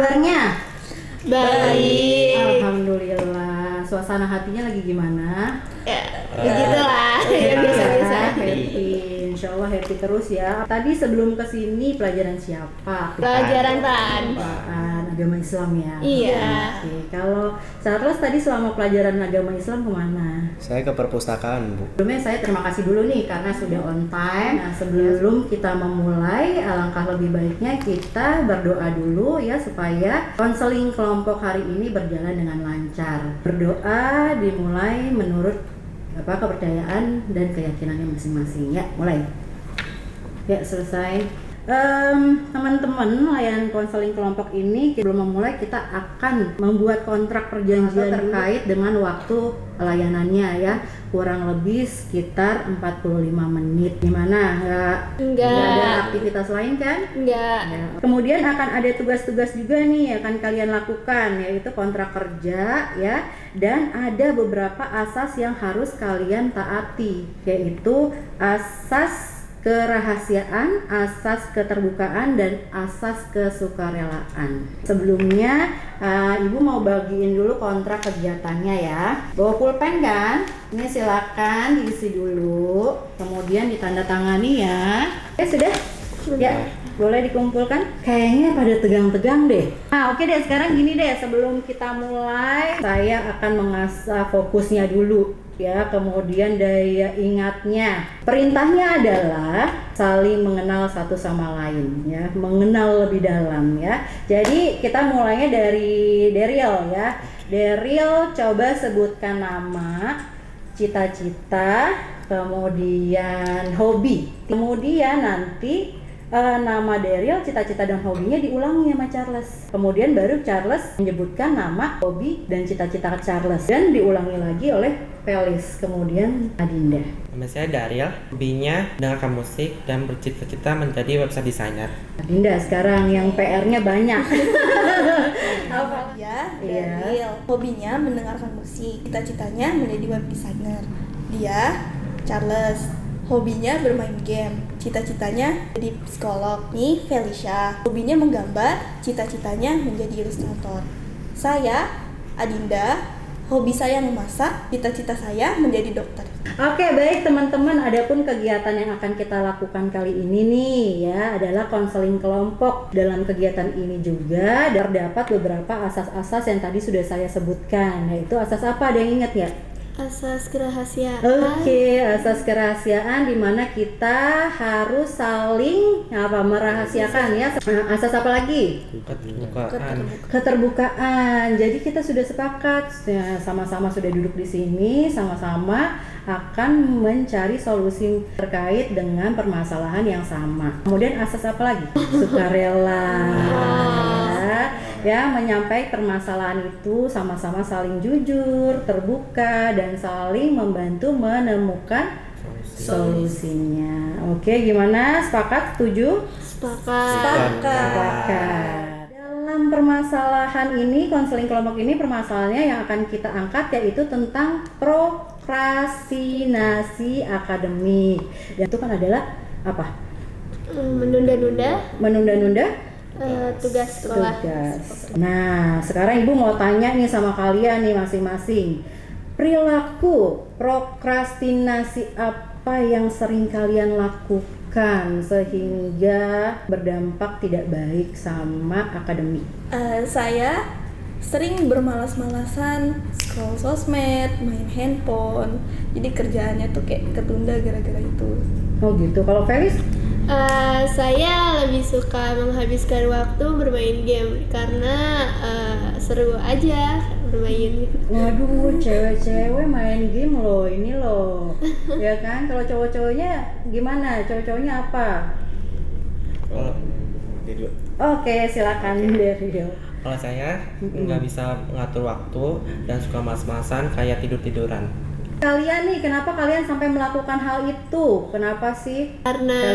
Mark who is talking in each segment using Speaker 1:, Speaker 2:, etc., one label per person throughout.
Speaker 1: kabarnya?
Speaker 2: Baik.
Speaker 1: Alhamdulillah. Suasana hatinya lagi gimana?
Speaker 2: Ya gitulah. Ya biasa-biasa.
Speaker 1: Happy. Insya Allah happy terus ya. Tadi sebelum kesini pelajaran siapa?
Speaker 2: Pelajaran Tan.
Speaker 1: Agama Islam ya?
Speaker 2: Iya.
Speaker 1: Oke. Kalau Charles tadi selama pelajaran agama Islam kemana?
Speaker 3: Saya ke perpustakaan, Bu.
Speaker 1: Sebelumnya saya terima kasih dulu nih karena sudah on time. Nah, sebelum kita memulai, alangkah lebih baiknya kita berdoa dulu ya supaya konseling kelompok hari ini berjalan dengan lancar. Berdoa dimulai menurut kepercayaan dan keyakinannya masing-masing. Ya, mulai. Ya, selesai. Teman-teman layanan konseling kelompok ini sebelum memulai kita akan membuat kontrak perjanjian terkait dengan waktu layanannya ya, kurang lebih sekitar 45 menit. Gimana? Nggak ada aktivitas lain kan?
Speaker 2: Enggak.
Speaker 1: Ya. Kemudian akan ada tugas-tugas juga nih akan kalian lakukan, yaitu kontrak kerja ya, dan ada beberapa asas yang harus kalian taati, yaitu asas kerahasiaan, asas keterbukaan, dan asas kesukarelaan. Sebelumnya, Ibu mau bagiin dulu kontrak kegiatannya ya. Bawa pulpen kan? Ini silakan diisi dulu, kemudian ditandatangani ya. Sudah? Ya, boleh dikumpulkan. Kayaknya pada tegang-tegang deh. Nah, oke deh, sekarang gini deh, sebelum kita mulai, saya akan mengasah fokusnya dulu ya, kemudian daya ingatnya. Perintahnya adalah saling mengenal satu sama lain ya, mengenal lebih dalam ya. Jadi kita mulainya dari Daryl ya. Daryl, coba sebutkan nama, cita-cita, kemudian hobi. Kemudian nanti nama Daryl, cita-cita dan hobinya diulangi sama Charles. Kemudian baru Charles menyebutkan nama, hobi, dan cita-cita Charles, dan diulangi lagi oleh Felis, kemudian Adinda.
Speaker 4: Nama saya Daryl, hobinya mendengarkan musik dan bercita-cita menjadi website designer.
Speaker 1: Adinda sekarang yang PR-nya banyak.
Speaker 5: Apa dia? Daryl, hobinya mendengarkan musik, cita-citanya menjadi web designer. Dia, Charles, hobinya bermain game, cita-citanya jadi psikolog. Nih Felicia, hobinya menggambar, cita-citanya menjadi ilustrator. Saya, Adinda, hobi saya memasak, cita-cita saya menjadi dokter.
Speaker 1: Oke, baik teman-teman, adapun kegiatan yang akan kita lakukan kali ini nih ya adalah konseling kelompok. Dalam kegiatan ini juga terdapat beberapa asas-asas yang tadi sudah saya sebutkan, yaitu asas apa, ada yang ingat ya?
Speaker 2: Asas kerahasiaan.
Speaker 1: Oke, asas kerahasiaan di mana kita harus saling merahasiakan ya. Asas apa lagi? Keterbukaan. Jadi kita sudah sepakat ya, sama-sama sudah duduk di sini, sama-sama akan mencari solusi terkait dengan permasalahan yang sama. Kemudian asas apa lagi? Sukarela. Ya, menyampaikan permasalahan itu sama-sama saling jujur, terbuka, dan saling membantu menemukan solusinya. Oke, gimana? Sepakat? Setuju?
Speaker 2: Sepakat.
Speaker 1: Dalam permasalahan ini, konseling kelompok ini, permasalahannya yang akan kita angkat yaitu tentang prokrastinasi akademik. Dan itu kan adalah apa? Menunda-nunda
Speaker 2: tugas sekolah.
Speaker 1: Nah, sekarang Ibu mau tanya nih sama kalian nih masing-masing. Perilaku prokrastinasi apa yang sering kalian lakukan sehingga berdampak tidak baik sama akademik?
Speaker 5: Saya sering bermalas-malasan, scroll sosmed, main handphone. Jadi kerjaannya tuh kayak ketunda gara-gara itu.
Speaker 1: Oh gitu. Kalau Felis?
Speaker 2: Saya lebih suka menghabiskan waktu bermain game karena seru aja bermain.
Speaker 1: Waduh, cewek-cewek main game loh, ini loh. Ya kan? Kalau cowok-cowoknya gimana? Cowok-cowoknya apa? Oke, silakan Daryl.
Speaker 4: Kalau saya nggak bisa mengatur waktu dan suka malas-malasan kayak tidur-tiduran.
Speaker 1: Kalian nih, kenapa kalian sampai melakukan hal itu? Kenapa sih?
Speaker 2: Karena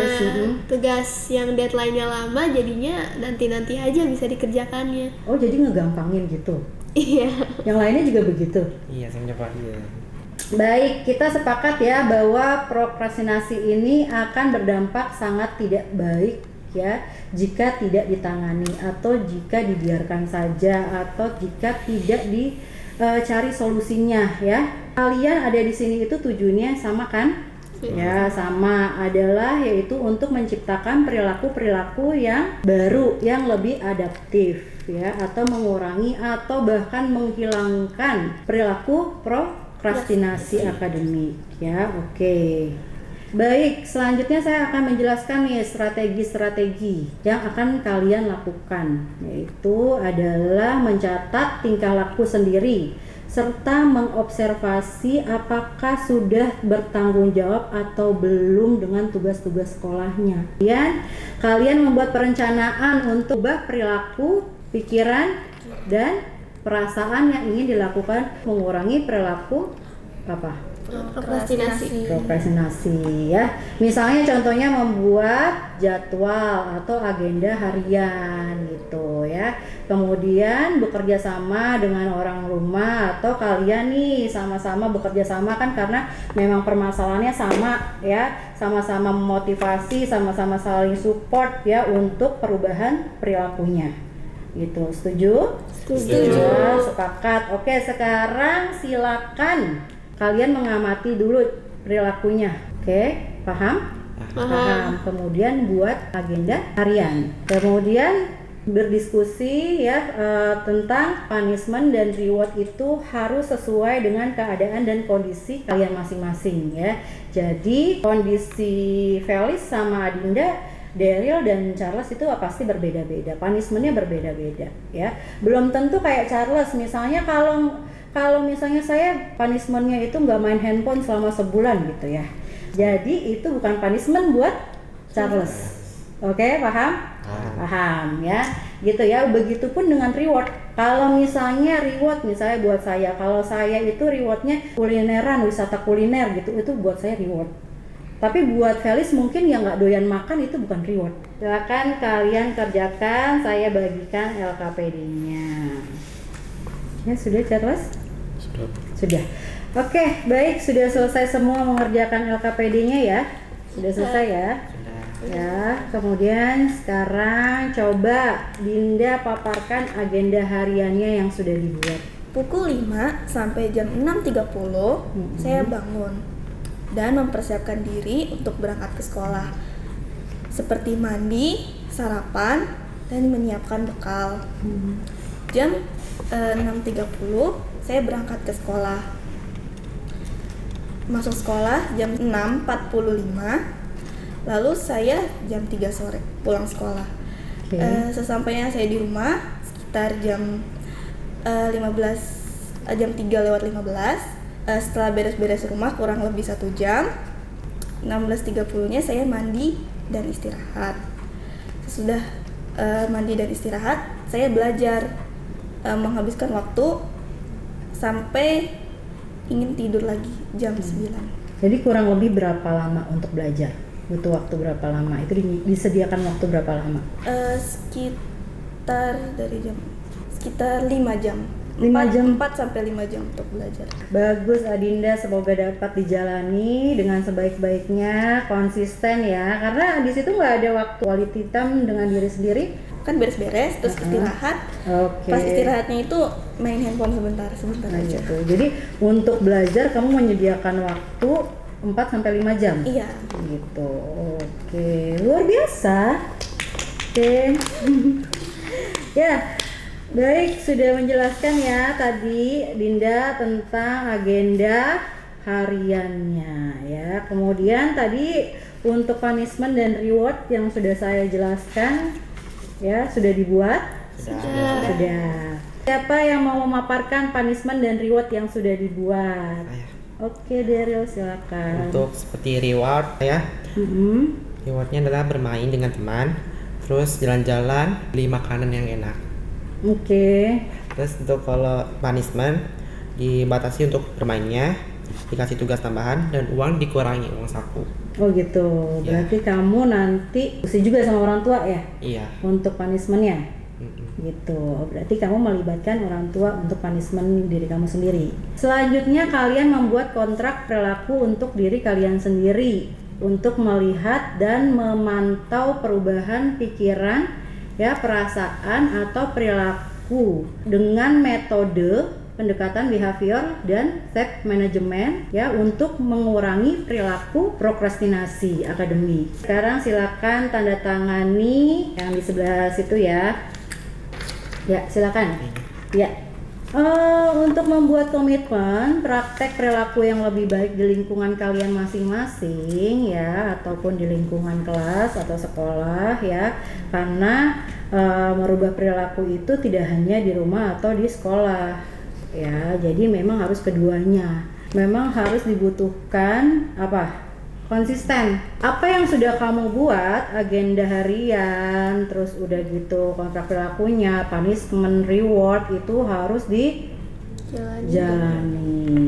Speaker 2: tugas yang deadline-nya lama jadinya nanti-nanti aja bisa dikerjakannya.
Speaker 1: Oh, jadi ngegampangin gitu?
Speaker 2: Iya.
Speaker 1: Yang lainnya juga begitu?
Speaker 4: Iya, saya nyoba.
Speaker 1: Baik, kita sepakat ya bahwa prokrastinasi ini akan berdampak sangat tidak baik ya jika tidak ditangani atau jika dibiarkan saja atau jika tidak dicari solusinya ya. Kalian ada di sini itu tujuannya sama kan? Ya, sama adalah yaitu untuk menciptakan perilaku-perilaku yang baru, yang lebih adaptif ya, atau mengurangi atau bahkan menghilangkan perilaku prokrastinasi akademik ya. Oke. Baik, selanjutnya saya akan menjelaskan nih strategi-strategi yang akan kalian lakukan, yaitu adalah mencatat tingkah laku sendiri serta mengobservasi apakah sudah bertanggung jawab atau belum dengan tugas-tugas sekolahnya. Kemudian kalian membuat perencanaan untuk ubah perilaku, pikiran, dan perasaan yang ingin dilakukan mengurangi perilaku prokrastinasi ya. Misalnya contohnya membuat jadwal atau agenda harian gitu ya. Kemudian bekerja sama dengan orang rumah atau kalian nih sama-sama bekerja sama kan karena memang permasalahannya sama ya. Sama-sama memotivasi, sama-sama saling support ya untuk perubahan perilakunya. Gitu. Setuju?
Speaker 2: Setuju.
Speaker 1: Ya, sepakat. Oke, sekarang silakan kalian mengamati dulu perilakunya. Oke, paham? Paham. Kemudian buat agenda harian. Kemudian berdiskusi ya tentang punishment dan reward itu harus sesuai dengan keadaan dan kondisi kalian masing-masing ya. Jadi kondisi Felis sama Adinda, Daryl dan Charles itu pasti berbeda-beda. Punishmentnya berbeda-beda ya. Belum tentu kayak Charles misalnya kalau misalnya saya punishmentnya itu nggak main handphone selama sebulan gitu ya. Jadi itu bukan punishment buat Charles. Oke, paham? Paham ya. Gitu ya. Begitupun dengan reward. Kalau misalnya reward misalnya buat saya, kalau saya itu rewardnya kulineran, wisata kuliner gitu, itu buat saya reward. Tapi buat Felis mungkin yang nggak doyan makan itu bukan reward. Silakan kalian kerjakan, saya bagikan LKPD-nya. Ya sudah Charles? Sudah. Oke, baik, sudah selesai semua mengerjakan LKPD-nya ya. Sudah selesai ya. Ya, kemudian sekarang coba Dinda paparkan agenda hariannya yang sudah dibuat.
Speaker 5: Pukul 5 sampai jam 6.30 saya bangun dan mempersiapkan diri untuk berangkat ke sekolah. Seperti mandi, sarapan, dan menyiapkan bekal. Jam 6.30 saya berangkat ke sekolah. Masuk sekolah jam 6.45. Lalu saya jam 3 sore pulang sekolah. Sesampainya saya di rumah sekitar jam 3 lewat 15. Setelah beres-beres rumah kurang lebih 1 jam. 16.30-nya saya mandi dan istirahat. Sesudah mandi dan istirahat, saya belajar, menghabiskan waktu sampai ingin tidur lagi jam 9.
Speaker 1: Jadi kurang lebih berapa lama untuk belajar? Butuh waktu berapa lama? Itu disediakan waktu berapa lama?
Speaker 5: Sekitar 5 jam.
Speaker 1: 5 jam?
Speaker 5: 4 sampai 5 jam untuk belajar.
Speaker 1: Bagus Adinda, semoga dapat dijalani dengan sebaik-baiknya, konsisten ya. Karena di situ nggak ada waktu quality time dengan diri sendiri.
Speaker 5: Kan beres-beres terus istirahat.
Speaker 1: Oke.
Speaker 5: Pas istirahatnya itu main handphone sebentar
Speaker 1: Nah,
Speaker 5: aja.
Speaker 1: gitu. Jadi untuk belajar kamu menyediakan waktu 4 sampai 5 jam.
Speaker 5: Iya.
Speaker 1: Gitu. Oke, luar biasa. Oke. Ya. Baik, sudah menjelaskan ya tadi Dinda tentang agenda hariannya ya. Kemudian tadi untuk punishment dan reward yang sudah saya jelaskan ya, sudah dibuat? Sudah. Siapa yang mau memaparkan punishment dan reward yang sudah dibuat? Oke, Daryl silakan.
Speaker 4: Untuk seperti reward ya. Rewardnya adalah bermain dengan teman, terus jalan-jalan, beli makanan yang enak.
Speaker 1: Oke.
Speaker 4: Terus untuk kalau punishment dibatasi untuk bermainnya, dikasih tugas tambahan dan uang dikurangi, uang saku.
Speaker 1: Oh gitu.
Speaker 4: Ya.
Speaker 1: Berarti kamu nanti diskusi juga sama orang tua ya?
Speaker 4: Iya.
Speaker 1: Untuk punishmentnya? Gitu. Berarti kamu melibatkan orang tua untuk punishment diri kamu sendiri. Selanjutnya kalian membuat kontrak perilaku untuk diri kalian sendiri untuk melihat dan memantau perubahan pikiran, ya, perasaan atau perilaku dengan metode pendekatan behavior dan self management, ya, untuk mengurangi perilaku prokrastinasi akademik. Sekarang silakan tanda tangani yang di sebelah situ ya. Ya, silakan. Ya. Untuk membuat komitmen praktek perilaku yang lebih baik di lingkungan kalian masing-masing, ya, ataupun di lingkungan kelas atau sekolah, ya, karena merubah perilaku itu tidak hanya di rumah atau di sekolah, ya, jadi memang harus keduanya. Memang harus dibutuhkan konsisten. Apa yang sudah kamu buat, agenda harian, terus udah gitu kontrak perilakunya, punishment, reward itu harus dijalani,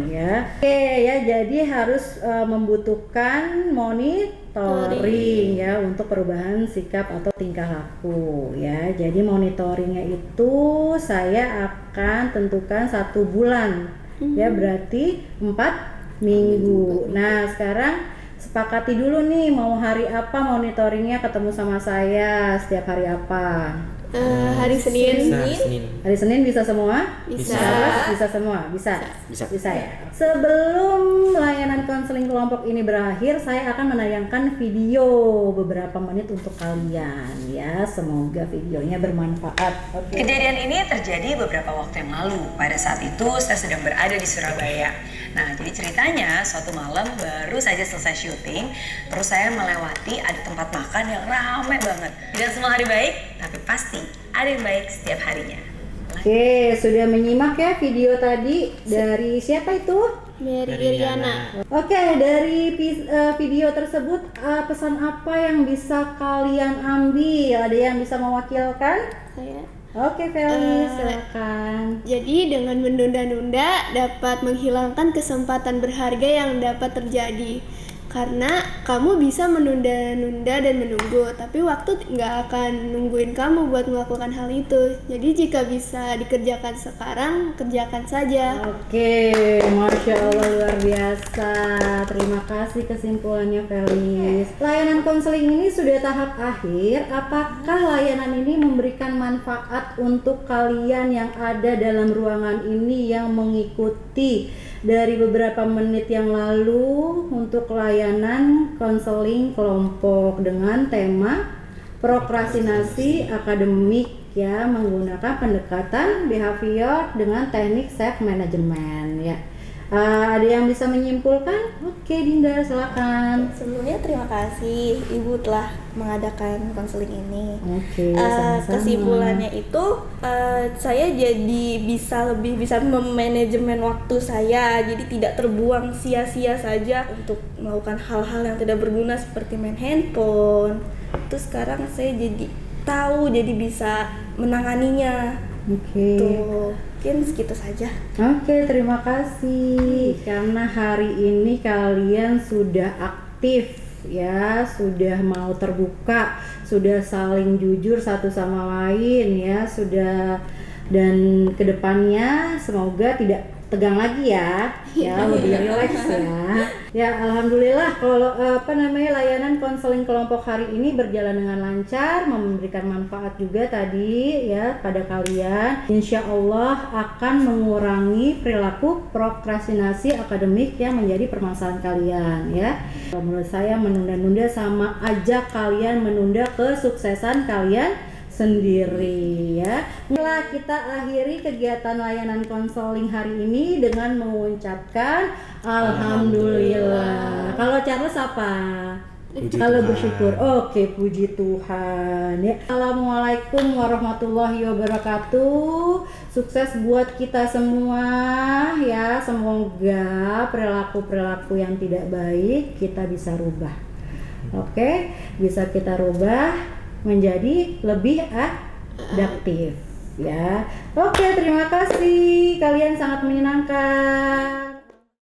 Speaker 1: ya. Oke, ya, jadi harus membutuhkan monitoring, ya, untuk perubahan sikap atau tingkah laku, ya. Jadi monitoringnya itu saya akan tentukan 1 bulan, ya, berarti 4 minggu. Nah, sekarang sepakati dulu nih mau hari apa monitoringnya ketemu sama saya, setiap hari apa?
Speaker 2: Hari Senin.
Speaker 1: Hari Senin bisa semua?
Speaker 2: Bisa.
Speaker 1: Bisa semua? Bisa ya.
Speaker 3: Bisa.
Speaker 1: Sebelum layanan konseling kelompok ini berakhir, saya akan menayangkan video beberapa menit untuk kalian, ya. Semoga videonya bermanfaat. Oke.
Speaker 6: Kejadian ini terjadi beberapa waktu yang lalu. Pada saat itu saya sedang berada di Surabaya. Nah, jadi ceritanya suatu malam baru saja selesai syuting, terus saya melewati ada tempat makan yang ramai banget. Tidak semua hari baik, tapi pasti ada yang baik setiap harinya.
Speaker 1: Oke, sudah menyimak ya video tadi dari siapa itu?
Speaker 2: Mary Iriana.
Speaker 1: Oke, dari video tersebut pesan apa yang bisa kalian ambil? Ada yang bisa mewakilkan?
Speaker 2: Saya.
Speaker 1: Oke, Feli, silakan.
Speaker 2: Jadi dengan menunda-nunda dapat menghilangkan kesempatan berharga yang dapat terjadi. Karena kamu bisa menunda-nunda dan menunggu, tapi waktu nggak akan nungguin kamu buat melakukan hal itu. Jadi jika bisa dikerjakan sekarang, kerjakan saja.
Speaker 1: Oke, Masya Allah, luar biasa. Terima kasih kesimpulannya, Felis. Layanan konseling ini sudah tahap akhir. Apakah layanan ini memberikan manfaat untuk kalian yang ada dalam ruangan ini yang mengikuti dari beberapa menit yang lalu untuk layanan konseling kelompok dengan tema prokrastinasi akademik, ya, menggunakan pendekatan behavior dengan teknik self management, ya. Ada yang bisa menyimpulkan? Oke, Dinda, silakan.
Speaker 5: Sebelumnya terima kasih Ibu telah mengadakan konseling ini.
Speaker 1: Oke, sama-sama.
Speaker 5: Kesimpulannya itu saya jadi lebih bisa memanajemen waktu saya, jadi tidak terbuang sia-sia saja untuk melakukan hal-hal yang tidak berguna seperti main handphone. Terus sekarang saya jadi tahu, jadi bisa menanganinya.
Speaker 1: Oke.
Speaker 5: Tuh, mungkin segitu saja.
Speaker 1: Oke, terima kasih. Karena hari ini kalian sudah aktif, ya, sudah mau terbuka, sudah saling jujur satu sama lain, ya, sudah, dan kedepannya semoga tidak tegang lagi ya, ya, lebih rileks ya. Ya, alhamdulillah kalau layanan konseling kelompok hari ini berjalan dengan lancar, memberikan manfaat juga tadi, ya, pada kalian. Insya Allah akan mengurangi perilaku prokrastinasi akademik yang menjadi permasalahan kalian, ya. Menurut saya menunda-nunda sama aja kalian menunda kesuksesan kalian sendiri, ya. Setelah kita akhiri kegiatan layanan konseling hari ini dengan mengucapkan Alhamdulillah. Kalau Charles apa? Kalau bersyukur. Oke, puji Tuhan, ya. Assalamualaikum warahmatullahi wabarakatuh. Sukses buat kita semua, ya. Semoga perilaku-perilaku yang tidak baik kita bisa rubah. Oke, bisa kita rubah menjadi lebih adaptif, ya. Oke, terima kasih. Kalian sangat menyenangkan.